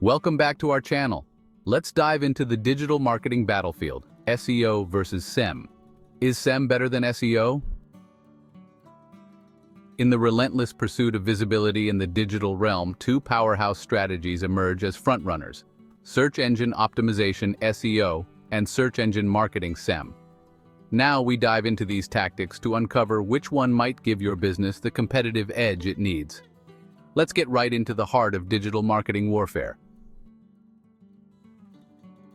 Welcome back to our channel. Let's dive into the digital marketing battlefield, SEO versus SEM. Is SEM better than SEO? In the relentless pursuit of visibility in the digital realm, two powerhouse strategies emerge as frontrunners: search engine optimization (SEO) and search engine marketing (SEM). Now we dive into these tactics to uncover which one might give your business the competitive edge it needs. Let's get right into the heart of digital marketing warfare.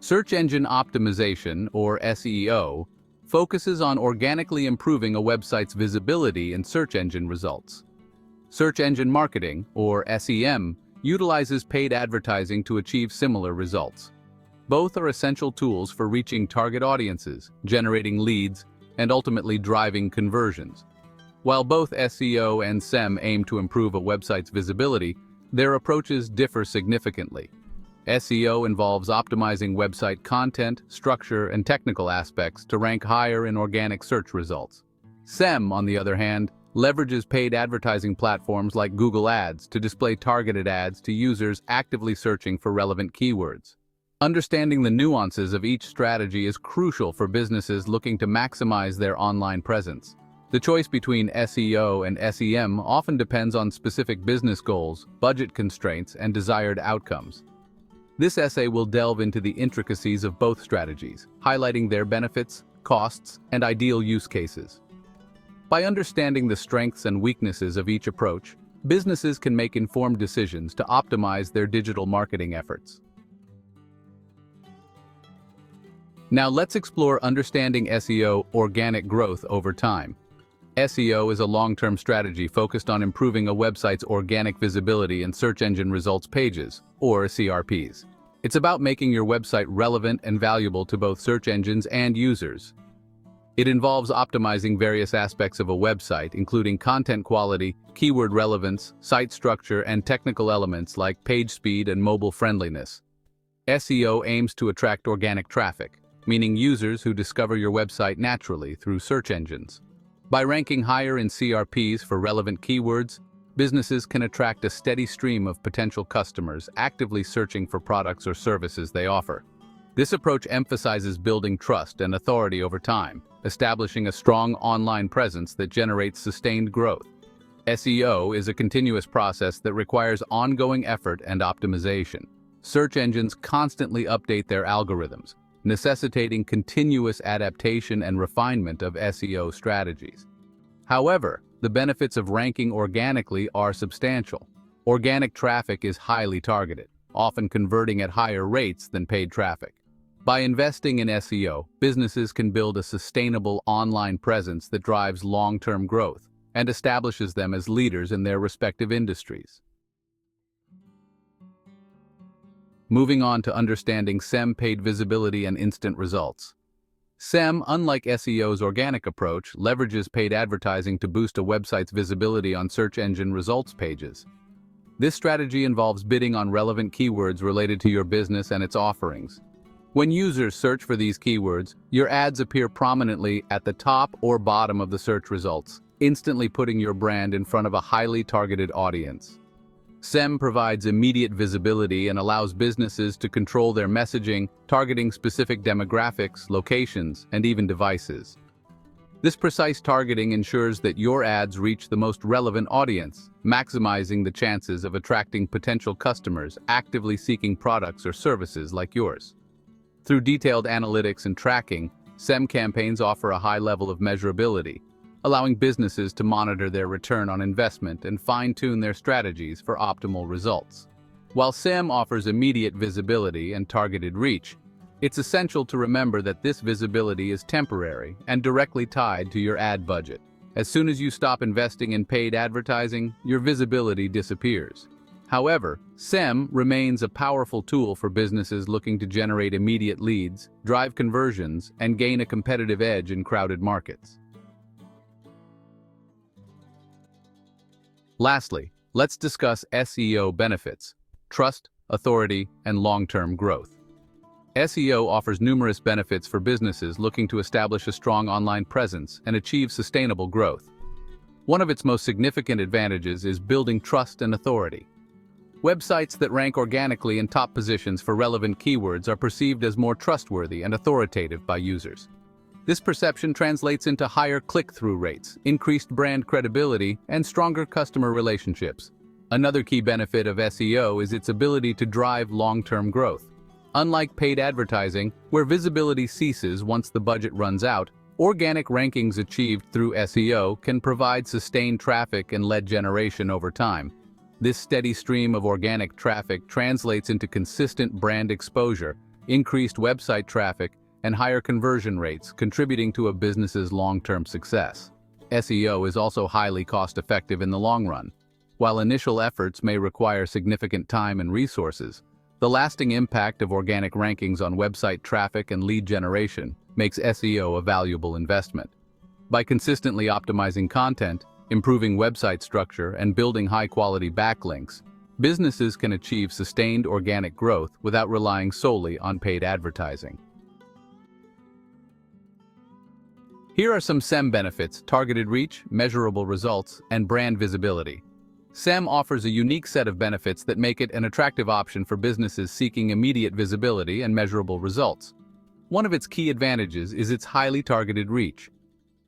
Search engine optimization, or SEO, focuses on organically improving a website's visibility in search engine results. Search engine marketing, or SEM, utilizes paid advertising to achieve similar results. Both are essential tools for reaching target audiences, generating leads, and ultimately driving conversions. While both SEO and SEM aim to improve a website's visibility, their approaches differ significantly. SEO involves optimizing website content, structure, and technical aspects to rank higher in organic search results. SEM, on the other hand, leverages paid advertising platforms like Google Ads to display targeted ads to users actively searching for relevant keywords. Understanding the nuances of each strategy is crucial for businesses looking to maximize their online presence. The choice between SEO and SEM often depends on specific business goals, budget constraints, and desired outcomes. This essay will delve into the intricacies of both strategies, highlighting their benefits, costs, and ideal use cases. By understanding the strengths and weaknesses of each approach, businesses can make informed decisions to optimize their digital marketing efforts. Now let's explore understanding SEO organic growth over time. SEO is a long-term strategy focused on improving a website's organic visibility in search engine results pages, or CRPs. It's about making your website relevant and valuable to both search engines and users. It involves optimizing various aspects of a website, including content quality, keyword relevance, site structure, and technical elements like page speed and mobile friendliness. SEO aims to attract organic traffic, meaning users who discover your website naturally through search engines. By ranking higher in CRPs for relevant keywords, businesses can attract a steady stream of potential customers actively searching for products or services they offer. This approach emphasizes building trust and authority over time, establishing a strong online presence that generates sustained growth. SEO is a continuous process that requires ongoing effort and optimization. Search engines constantly update their algorithms, necessitating continuous adaptation and refinement of SEO strategies. However, the benefits of ranking organically are substantial. Organic traffic is highly targeted, often converting at higher rates than paid traffic. By investing in SEO, businesses can build a sustainable online presence that drives long-term growth and establishes them as leaders in their respective industries. Moving on to understanding SEM paid visibility and instant results. SEM, unlike SEO's organic approach, leverages paid advertising to boost a website's visibility on search engine results pages. This strategy involves bidding on relevant keywords related to your business and its offerings. When users search for these keywords, your ads appear prominently at the top or bottom of the search results, instantly putting your brand in front of a highly targeted audience. SEM provides immediate visibility and allows businesses to control their messaging, targeting specific demographics, locations, and even devices. This precise targeting ensures that your ads reach the most relevant audience, maximizing the chances of attracting potential customers actively seeking products or services like yours. Through detailed analytics and tracking, SEM campaigns offer a high level of measurability, allowing businesses to monitor their return on investment and fine-tune their strategies for optimal results. While SEM offers immediate visibility and targeted reach, it's essential to remember that this visibility is temporary and directly tied to your ad budget. As soon as you stop investing in paid advertising, your visibility disappears. However, SEM remains a powerful tool for businesses looking to generate immediate leads, drive conversions, and gain a competitive edge in crowded markets. Lastly, let's discuss SEO benefits: trust, authority, and long-term growth. SEO offers numerous benefits for businesses looking to establish a strong online presence and achieve sustainable growth. One of its most significant advantages is building trust and authority. Websites that rank organically in top positions for relevant keywords are perceived as more trustworthy and authoritative by users. This perception translates into higher click-through rates, increased brand credibility, and stronger customer relationships. Another key benefit of SEO is its ability to drive long-term growth. Unlike paid advertising, where visibility ceases once the budget runs out, organic rankings achieved through SEO can provide sustained traffic and lead generation over time. This steady stream of organic traffic translates into consistent brand exposure, increased website traffic, and higher conversion rates, contributing to a business's long-term success. SEO is also highly cost-effective in the long run. While initial efforts may require significant time and resources, the lasting impact of organic rankings on website traffic and lead generation makes SEO a valuable investment. By consistently optimizing content, improving website structure, and building high-quality backlinks, businesses can achieve sustained organic growth without relying solely on paid advertising. Here are some SEM benefits: targeted reach, measurable results, and brand visibility. SEM offers a unique set of benefits that make it an attractive option for businesses seeking immediate visibility and measurable results. One of its key advantages is its highly targeted reach.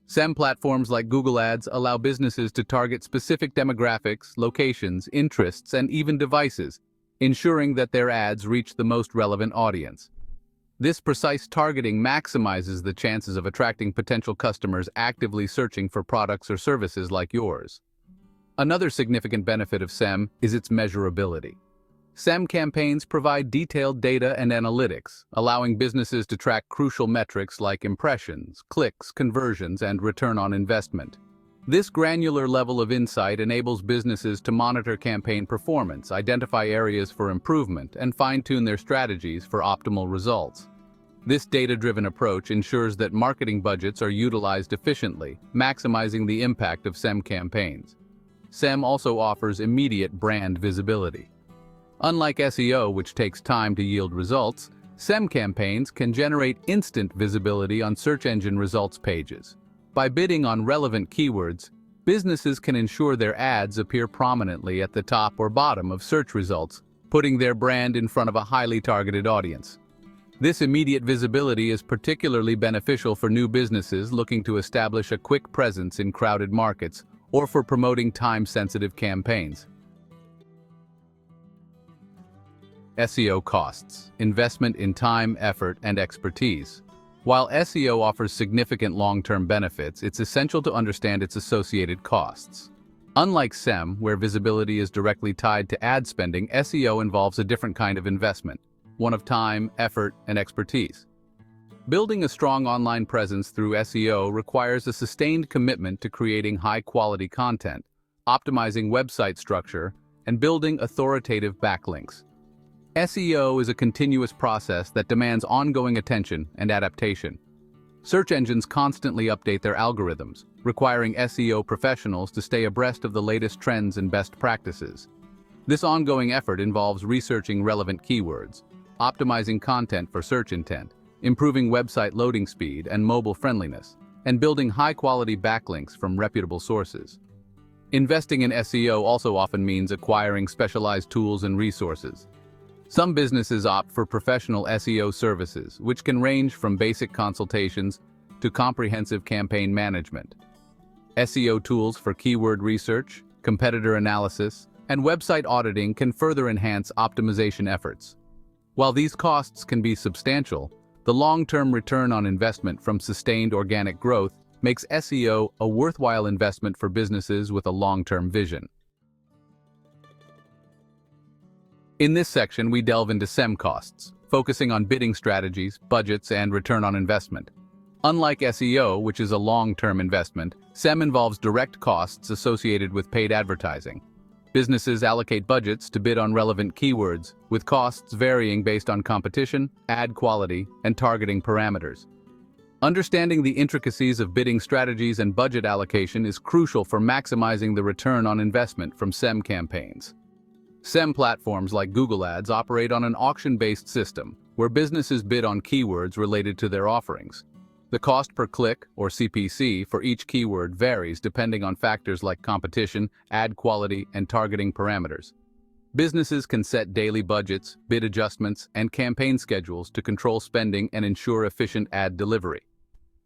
SEM platforms like Google Ads allow businesses to target specific demographics, locations, interests, and even devices, ensuring that their ads reach the most relevant audience. This precise targeting maximizes the chances of attracting potential customers actively searching for products or services like yours. Another significant benefit of SEM is its measurability. SEM campaigns provide detailed data and analytics, allowing businesses to track crucial metrics like impressions, clicks, conversions, and return on investment. This granular level of insight enables businesses to monitor campaign performance, identify areas for improvement, and fine-tune their strategies for optimal results. This data-driven approach ensures that marketing budgets are utilized efficiently, maximizing the impact of SEM campaigns. SEM also offers immediate brand visibility. Unlike SEO, which takes time to yield results, SEM campaigns can generate instant visibility on search engine results pages. By bidding on relevant keywords, businesses can ensure their ads appear prominently at the top or bottom of search results, putting their brand in front of a highly targeted audience. This immediate visibility is particularly beneficial for new businesses looking to establish a quick presence in crowded markets or for promoting time-sensitive campaigns. SEO costs: investment in time, effort, and expertise. While SEO offers significant long-term benefits, it's essential to understand its associated costs. Unlike SEM, where visibility is directly tied to ad spending, SEO involves a different kind of investment, one of time, effort, and expertise. Building a strong online presence through SEO requires a sustained commitment to creating high-quality content, optimizing website structure, and building authoritative backlinks. SEO is a continuous process that demands ongoing attention and adaptation. Search engines constantly update their algorithms, requiring SEO professionals to stay abreast of the latest trends and best practices. This ongoing effort involves researching relevant keywords, optimizing content for search intent, improving website loading speed and mobile friendliness, and building high-quality backlinks from reputable sources. Investing in SEO also often means acquiring specialized tools and resources. Some businesses opt for professional SEO services, which can range from basic consultations to comprehensive campaign management. SEO tools for keyword research, competitor analysis, and website auditing can further enhance optimization efforts. While these costs can be substantial, the long-term return on investment from sustained organic growth makes SEO a worthwhile investment for businesses with a long-term vision. In this section, we delve into SEM costs, focusing on bidding strategies, budgets, and return on investment. Unlike SEO, which is a long-term investment, SEM involves direct costs associated with paid advertising. Businesses allocate budgets to bid on relevant keywords, with costs varying based on competition, ad quality, and targeting parameters. Understanding the intricacies of bidding strategies and budget allocation is crucial for maximizing the return on investment from SEM campaigns. SEM platforms like Google Ads operate on an auction-based system, where businesses bid on keywords related to their offerings. The cost per click, or CPC, for each keyword varies depending on factors like competition, ad quality, and targeting parameters. Businesses can set daily budgets, bid adjustments, and campaign schedules to control spending and ensure efficient ad delivery.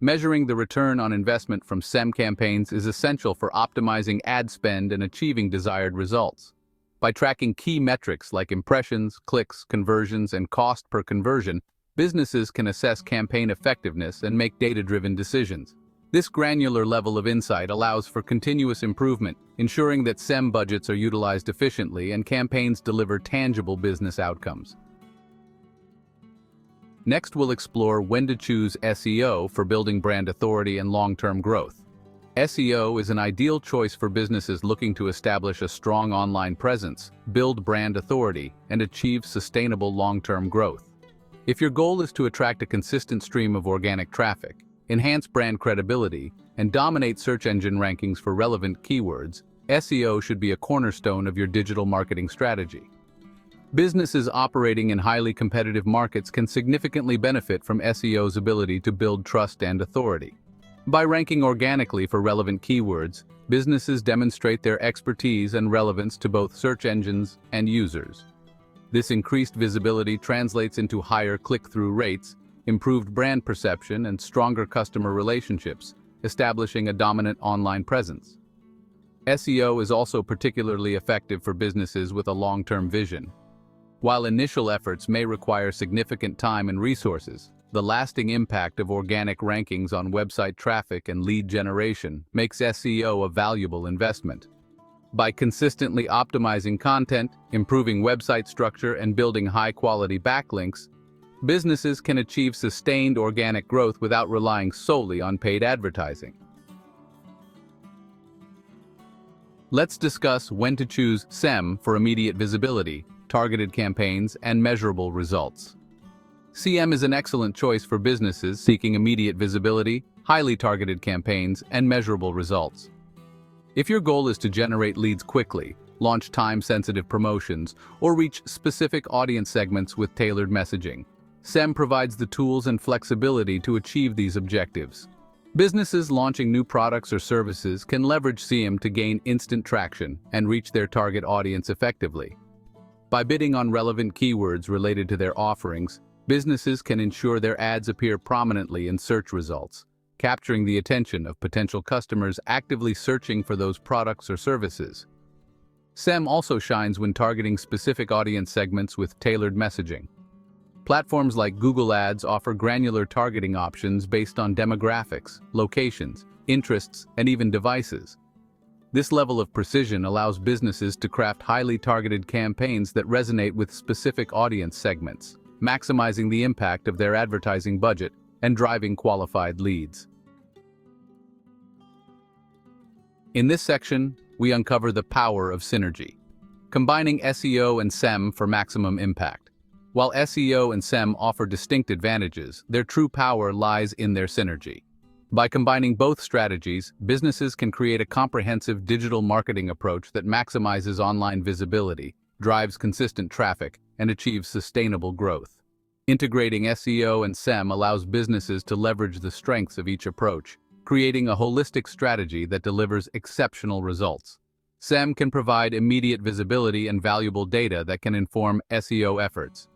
Measuring the return on investment from SEM campaigns is essential for optimizing ad spend and achieving desired results. By tracking key metrics like impressions, clicks, conversions, and cost per conversion, businesses can assess campaign effectiveness and make data-driven decisions. This granular level of insight allows for continuous improvement, ensuring that SEM budgets are utilized efficiently and campaigns deliver tangible business outcomes. Next, we'll explore when to choose SEO for building brand authority and long-term growth. SEO is an ideal choice for businesses looking to establish a strong online presence, build brand authority, and achieve sustainable long-term growth. If your goal is to attract a consistent stream of organic traffic, enhance brand credibility, and dominate search engine rankings for relevant keywords, SEO should be a cornerstone of your digital marketing strategy. Businesses operating in highly competitive markets can significantly benefit from SEO's ability to build trust and authority. By ranking organically for relevant keywords, businesses demonstrate their expertise and relevance to both search engines and users. This increased visibility translates into higher click-through rates, improved brand perception, and stronger customer relationships, establishing a dominant online presence. SEO is also particularly effective for businesses with a long-term vision. While initial efforts may require significant time and resources, the lasting impact of organic rankings on website traffic and lead generation makes SEO a valuable investment. By consistently optimizing content, improving website structure, and building high-quality backlinks, businesses can achieve sustained organic growth without relying solely on paid advertising. Let's discuss when to choose SEM for immediate visibility, targeted campaigns, and measurable results. SEM is an excellent choice for businesses seeking immediate visibility, highly targeted campaigns, and measurable results. If your goal is to generate leads quickly, launch time-sensitive promotions, or reach specific audience segments with tailored messaging, SEM provides the tools and flexibility to achieve these objectives. Businesses launching new products or services can leverage SEM to gain instant traction and reach their target audience effectively. By bidding on relevant keywords related to their offerings, businesses can ensure their ads appear prominently in search results, capturing the attention of potential customers actively searching for those products or services. SEM also shines when targeting specific audience segments with tailored messaging. Platforms like Google Ads offer granular targeting options based on demographics, locations, interests, and even devices. This level of precision allows businesses to craft highly targeted campaigns that resonate with specific audience segments, maximizing the impact of their advertising budget and driving qualified leads. In this section, we uncover the power of synergy, combining SEO and SEM for maximum impact. While SEO and SEM offer distinct advantages, their true power lies in their synergy. By combining both strategies, businesses can create a comprehensive digital marketing approach that maximizes online visibility, drives consistent traffic, and achieves sustainable growth. Integrating SEO and SEM allows businesses to leverage the strengths of each approach, creating a holistic strategy that delivers exceptional results. SEM can provide immediate visibility and valuable data that can inform SEO efforts.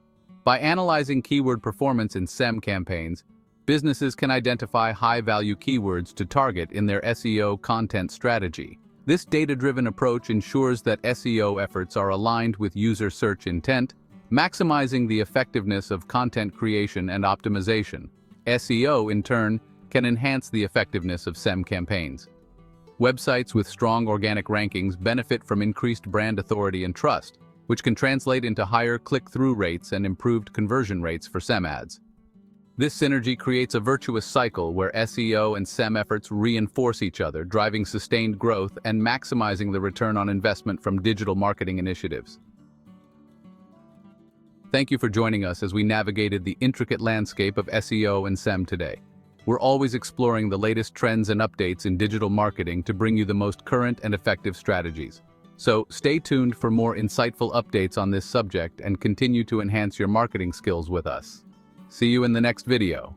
By analyzing keyword performance in SEM campaigns, businesses can identify high-value keywords to target in their SEO content strategy. This data-driven approach ensures that SEO efforts are aligned with user search intent, maximizing the effectiveness of content creation and optimization. SEO, in turn, can enhance the effectiveness of SEM campaigns. Websites with strong organic rankings benefit from increased brand authority and trust, which can translate into higher click-through rates and improved conversion rates for SEM ads. This synergy creates a virtuous cycle where SEO and SEM efforts reinforce each other, driving sustained growth and maximizing the return on investment from digital marketing initiatives. Thank you for joining us as we navigated the intricate landscape of SEO and SEM today. We're always exploring the latest trends and updates in digital marketing to bring you the most current and effective strategies. So stay tuned for more insightful updates on this subject and continue to enhance your marketing skills with us. See you in the next video.